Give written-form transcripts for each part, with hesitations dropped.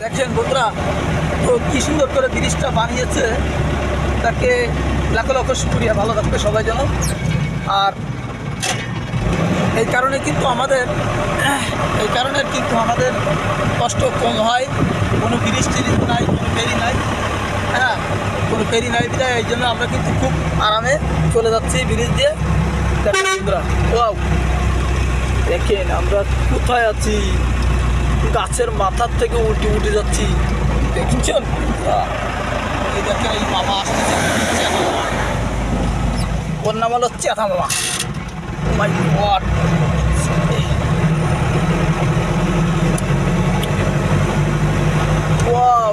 দেখছেন বন্ধুরা, তো কি সুন্দর করে ব্রিজটা বানিয়েছে, তাকে লাখ লক্ষ শুকরিয়া। ভালো থাকবে সবাই যেন। আর এই কারণে কিন্তু আমাদের কষ্ট কম হয়। কোনো ব্রিজ টিরিজ নাই, কোনো ফেরি নাই, হ্যাঁ, কোনো ফেরি নাই বিদায় এই জন্য আমরা কিন্তু খুব আরামে চলে যাচ্ছি ব্রিজ দিয়ে। দেখেন বন্ধুরা, ওয়াও, দেখেন আমরা কোথায় আছি, গাছের মাথার থেকে উঠে যাচ্ছি। দেখছেন এই দেখেন, এই মামা আসতেছে, ওর নাম হলো চ্যাথা মামা। মাই গড,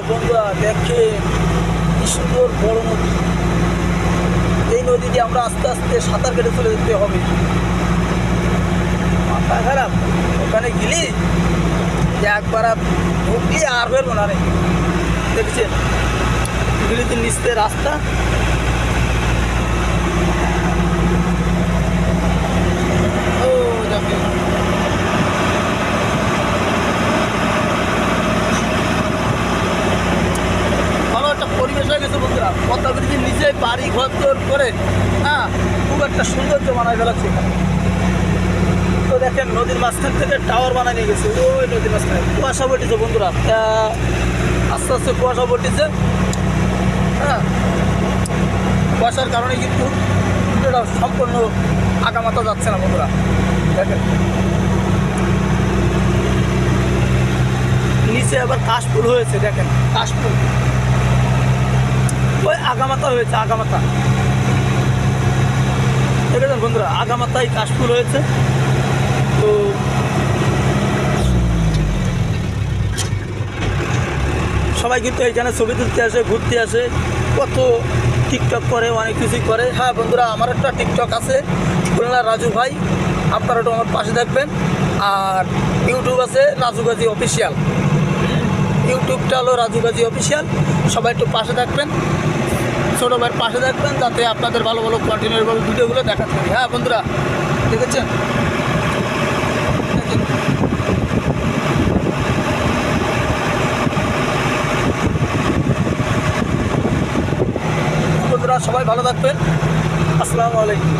বন্ধুরা দেখেন কি সুন্দর বড় নদী। এই নদী দিয়ে আমরা আস্তে আস্তে সাঁতার কেটে চলে যেতে হবে। মাথা খারাপ, ওখানে গেলি একবার ঢুকলি আর বেরবো না রে। দেখছেন ব্রিজের নিচে রাস্তা, ও দেখেন ভালো একটা পরিবেশ হয়ে গেছে বন্ধুরা। পদ্মা ব্রিজের নিচে বাড়ি ঘর তোর করে, হ্যাঁ, খুব একটা সৌন্দর্য বানায় ফেলাচ্ছে এখানে। তো দেখেন নদীর মাঝখান থেকে টাওয়ার বানায় নিয়ে গেছে, ওই নদীর মাঝখানে কুয়াশা বটিছে বন্ধুরা, আস্তে আস্তে কুয়াশা বটিছে, হ্যাঁ। কুয়াশার কারণে কিন্তু ভিডিওটা সম্পূর্ণ আগামাতা যাচ্ছে না বন্ধুরা। দেখেন নিচে আবার কাশফুল হয়েছে, দেখেন কাশফুল, ওই আগামাতা হয়েছে, আগামাতা দেখেছেন বন্ধুরা, আগামাতায় কাশফুল হয়েছে। তো সবাই কিন্তু এইখানে ছবি তুলতে আসে, ঘুরতে আসে, কত টিকটক করে, অনেক কিছুই করে। হ্যাঁ বন্ধুরা, আমার একটা টিকটক আছে, খুলনা রাজু ভাই, আপনারা একটু আমার পাশে থাকবেন। আর ইউটিউব আছে রাজু গাজী অফিসিয়াল, ইউটিউবটা হলো রাজু গাজী অফিসিয়াল। সবাই একটু পাশে থাকবেন, ছোটো ভাইয়ের পাশে থাকবেন, যাতে আপনাদের ভালো ভালো কন্টিনিউভাবে ভিডিওগুলো দেখাতে পারি। হ্যাঁ বন্ধুরা দেখেছেন, বন্ধুরা সবাই ভালো থাকবেন। আসসালামু আলাইকুম।